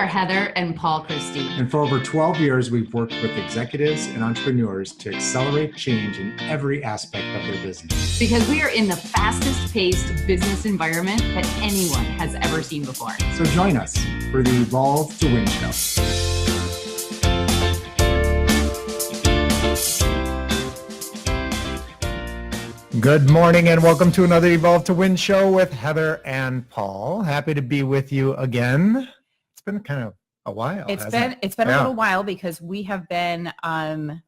are Heather and Paul Christie. And for over 12 years, we've worked with executives and entrepreneurs to accelerate change in every aspect of their business. Because we are in the fastest paced business environment that anyone has ever seen before. So join us for the Evolve to Win show. Good morning and welcome to another Evolve to Win show with Heather and Paul. Happy to be with you again. It's been kind of a while. It's been a little while because we have been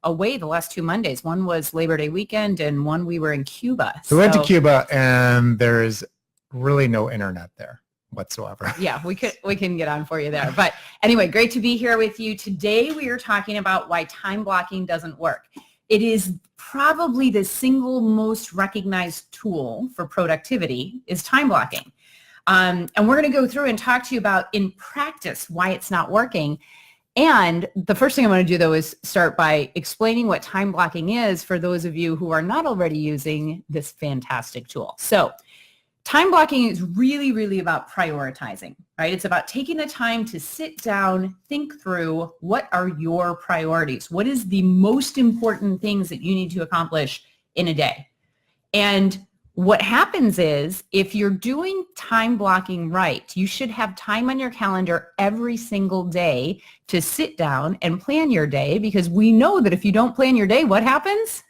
away the last 2 Mondays. One was Labor Day weekend and one we were in Cuba. So we went to Cuba and there's really no internet there whatsoever. Yeah, we can get on for you there. But anyway, great to be here with you. Today we are talking about why time blocking doesn't work. It is probably the single most recognized tool for productivity is time blocking. And we're going to go through and talk to you about in practice why it's not working. And the first thing I'm going to do, though, is start by explaining what time blocking is for those of you who are not already using this fantastic tool. So time blocking is really, really about prioritizing, right? It's about taking the time to sit down, think through what are your priorities? What is the most important things that you need to accomplish in a day? And what happens is if you're doing time blocking right, you should have time on your calendar every single day to sit down and plan your day, because we know that if you don't plan your day, what happens?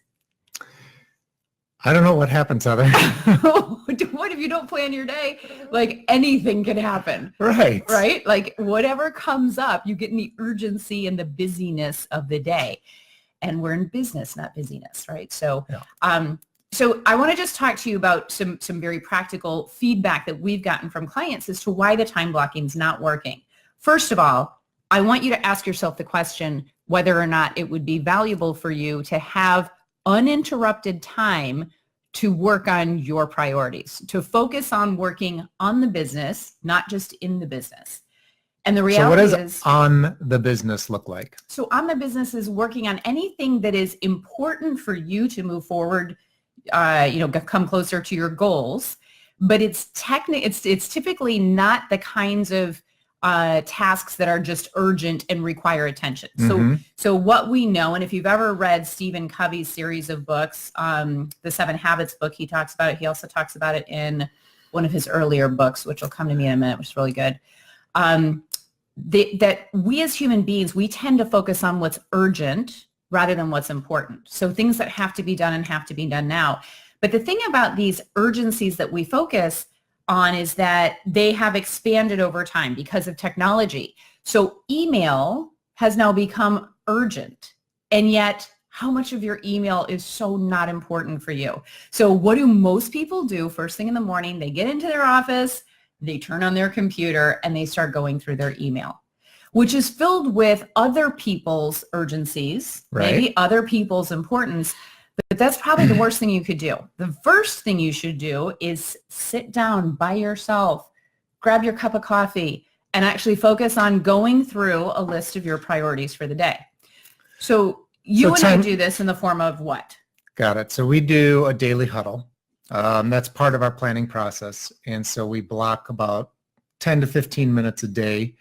I don't know what happens, Heather. What if you don't plan your day? Like anything can happen. Right. Right? Like whatever comes up, you get in the urgency and the busyness of the day. And we're in business, not busyness, right? So, yeah. So I want to just talk to you about some very practical feedback that we've gotten from clients as to why the time blocking is not working. First of all, I want you to ask yourself the question whether or not it would be valuable for you to have uninterrupted time to work on your priorities, to focus on working on the business, not just in the business. And the reality so what does on the business look like? So on the business is working on anything that is important for you to move forward, come closer to your goals, but it's typically not the kinds of tasks that are just urgent and require attention. So what we know, and if you've ever read Stephen Covey's series of books, the 7 Habits book, he talks about it. He also talks about it in one of his earlier books, which will come to me in a minute, which is really good. That we as human beings, we tend to focus on what's urgent rather than what's important. So things that have to be done and have to be done now. But the thing about these urgencies that we focus on is that they have expanded over time because of technology. So email has now become urgent, and yet how much of your email is so not important for you? So what do most people do first thing in the morning? They get into their office, they turn on their computer, and they start going through their email, which is filled with other people's urgencies, right, maybe other people's importance, but that's probably the worst thing you could do. The first thing you should do is sit down by yourself, grab your cup of coffee, and actually focus on going through a list of your priorities for the day. So I do this in the form of what? Got it. So we do a daily huddle. That's part of our planning process. And so we block about 10 to 15 minutes a day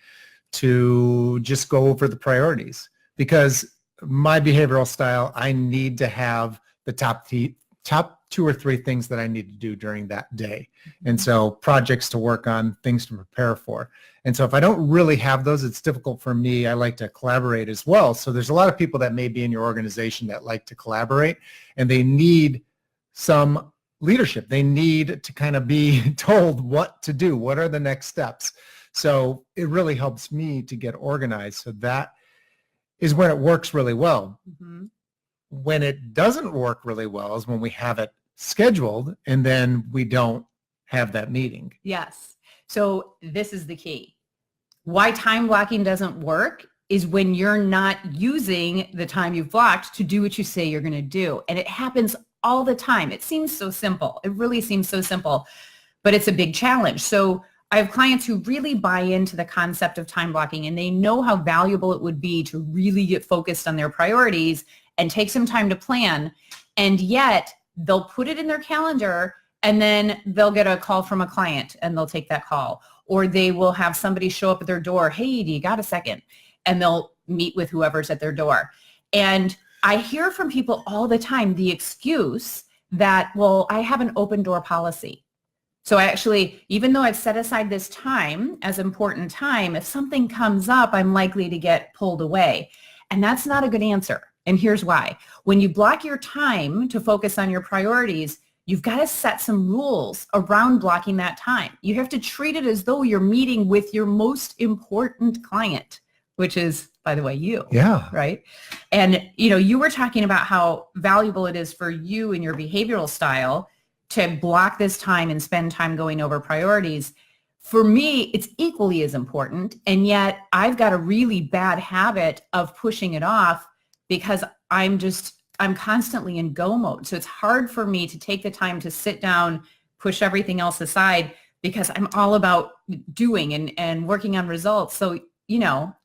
to just go over the priorities, because my behavioral style, I need to have the top 2 or 3 things that I need to do during that day. And so projects to work on, things to prepare for. And so if I don't really have those, it's difficult for me. I like to collaborate as well. So there's a lot of people that may be in your organization that like to collaborate, and they need some leadership. They need to kind of be told what to do. What are the next steps? So it really helps me to get organized. So that is when it works really well. Mm-hmm. When it doesn't work really well is when we have it scheduled and then we don't have that meeting. Yes. So this is the key. Why time blocking doesn't work is when you're not using the time you've blocked to do what you say you're going to do. And it happens all the time. It seems so simple. It really seems so simple, but it's a big challenge. So I have clients who really buy into the concept of time blocking, and they know how valuable it would be to really get focused on their priorities and take some time to plan. And yet they'll put it in their calendar, and then they'll get a call from a client and they'll take that call. or they will have somebody show up at their door. Hey, do you got a second? And they'll meet with whoever's at their door. And I hear from people all the time the excuse that, well, I have an open door policy. So actually, even though I've set aside this time as important time, if something comes up, I'm likely to get pulled away. And that's not a good answer. And here's why. When you block your time to focus on your priorities, you've got to set some rules around blocking that time. You have to treat it as though you're meeting with your most important client, which is, by the way, you. Yeah. Right. And, you were talking about how valuable it is for you and your behavioral style to block this time and spend time going over priorities. For me, it's equally as important. And yet I've got a really bad habit of pushing it off because I'm constantly in go mode. So it's hard for me to take the time to sit down, push everything else aside because I'm all about doing and working on results. So,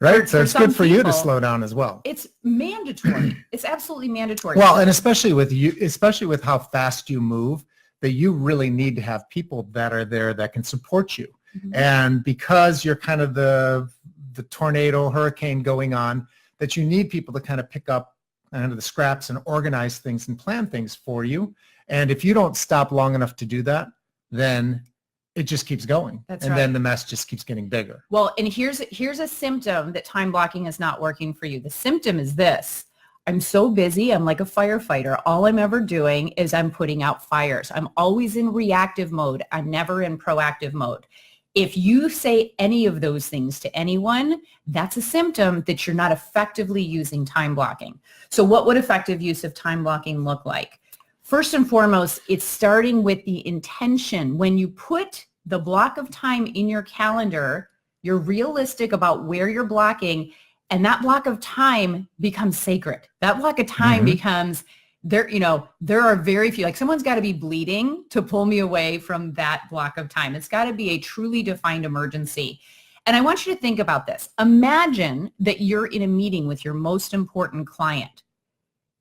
right. So it's good for you to slow down as well. It's mandatory. It's absolutely mandatory. Well, and especially with how fast you move, that you really need to have people that are there that can support you. Mm-hmm. And because you're kind of the tornado hurricane going on, that you need people to kind of pick up kind of the scraps and organize things and plan things for you. And if you don't stop long enough to do that, then it just keeps going. That's and right. Then the mess just keeps getting bigger. Well, and here's a symptom that time blocking is not working for you. The symptom is this. I'm so busy. I'm like a firefighter. All I'm ever doing is I'm putting out fires. I'm always in reactive mode. I'm never in proactive mode. If you say any of those things to anyone, that's a symptom that you're not effectively using time blocking. So what would effective use of time blocking look like? First and foremost, it's starting with the intention. When you put the block of time in your calendar, you're realistic about where you're blocking, and that block of time becomes sacred. That block of time becomes there. There are very few, like someone's got to be bleeding to pull me away from that block of time. It's got to be a truly defined emergency. And I want you to think about this. Imagine that you're in a meeting with your most important client.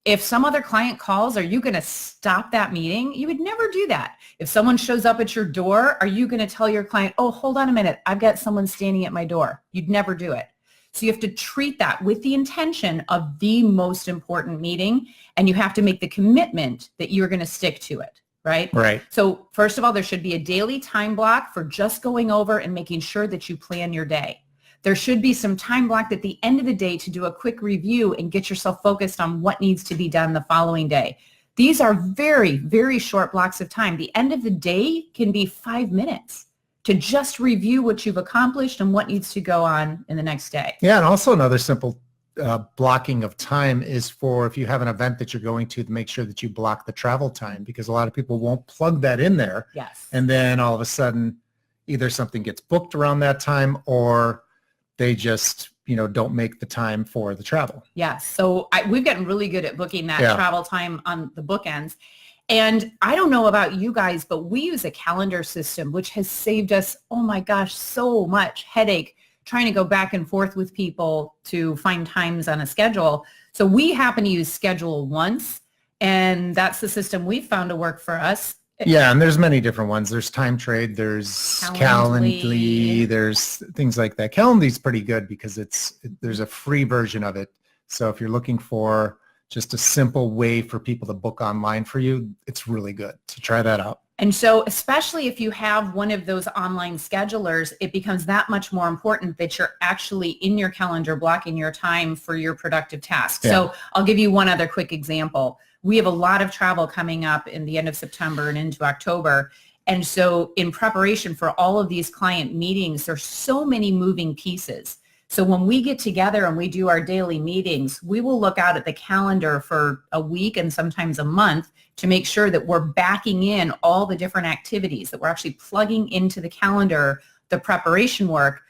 If some other client calls, are you going to stop that meeting? You would never do that. If someone shows up at your door, are you going to tell your client, oh, hold on a minute, I've got someone standing at my door? You'd never do it. So you have to treat that with the intention of the most important meeting, and you have to make the commitment that you're going to stick to it, right? Right. So first of all, there should be a daily time block for just going over and making sure that you plan your day. There should be some time blocked at the end of the day to do a quick review and get yourself focused on what needs to be done the following day. These are very, very short blocks of time. The end of the day can be 5 minutes to just review what you've accomplished and what needs to go on in the next day. Yeah, and also another simple blocking of time is for if you have an event that you're going to make sure that you block the travel time, because a lot of people won't plug that in there. Yes. And then all of a sudden, either something gets booked around that time or they just, don't make the time for the travel. Yes. So we've gotten really good at booking that travel time on the bookends. And I don't know about you guys, but we use a calendar system, which has saved us, oh my gosh, so much headache trying to go back and forth with people to find times on a schedule. So we happen to use Schedule Once, and that's the system we've found to work for us. Yeah, and there's many different ones. There's Time Trade, there's Calendly, there's things like that. Calendly's pretty good because there's a free version of it. So if you're looking for just a simple way for people to book online for you, it's really good. So try that out. And so especially if you have one of those online schedulers, it becomes that much more important that you're actually in your calendar blocking your time for your productive tasks. Yeah. So I'll give you one other quick example. We have a lot of travel coming up in the end of September and into October. And so in preparation for all of these client meetings, there's so many moving pieces. So when we get together and we do our daily meetings, we will look out at the calendar for a week and sometimes a month to make sure that we're backing in all the different activities, that we're actually plugging into the calendar the preparation work.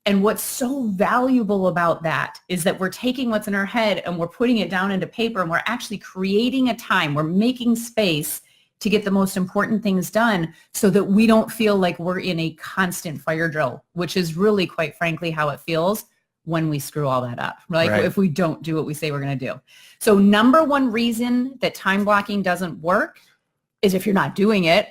And what's so valuable about that is that we're taking what's in our head and we're putting it down into paper, and we're actually creating a time, we're making space to get the most important things done so that we don't feel like we're in a constant fire drill, which is really, quite frankly, how it feels when we screw all that up, right? If we don't do what we say we're going to do. So number one reason that time blocking doesn't work is if you're not doing it,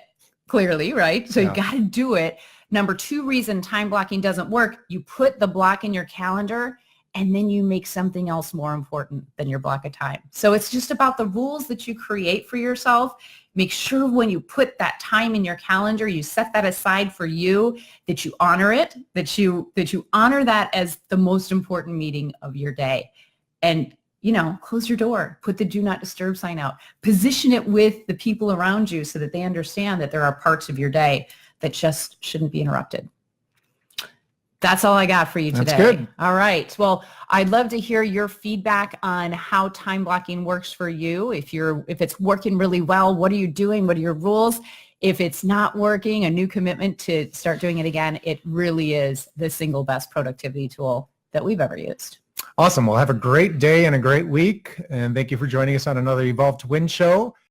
clearly, right? So you got to do it. Number 2 reason time blocking doesn't work, you put the block in your calendar and then you make something else more important than your block of time. So it's just about the rules that you create for yourself. Make sure when you put that time in your calendar, you set that aside for you, that you honor it, that you honor that as the most important meeting of your day. And, close your door, put the do not disturb sign out, position it with the people around you so that they understand that there are parts of your day that just shouldn't be interrupted. That's all I got for you today. That's good. All right. Well, I'd love to hear your feedback on how time blocking works for you. If it's working really well, what are you doing? What are your rules? If it's not working, a new commitment to start doing it again. It really is the single best productivity tool that we've ever used. Awesome. Well, have a great day and a great week. And thank you for joining us on another Evolve to Win show.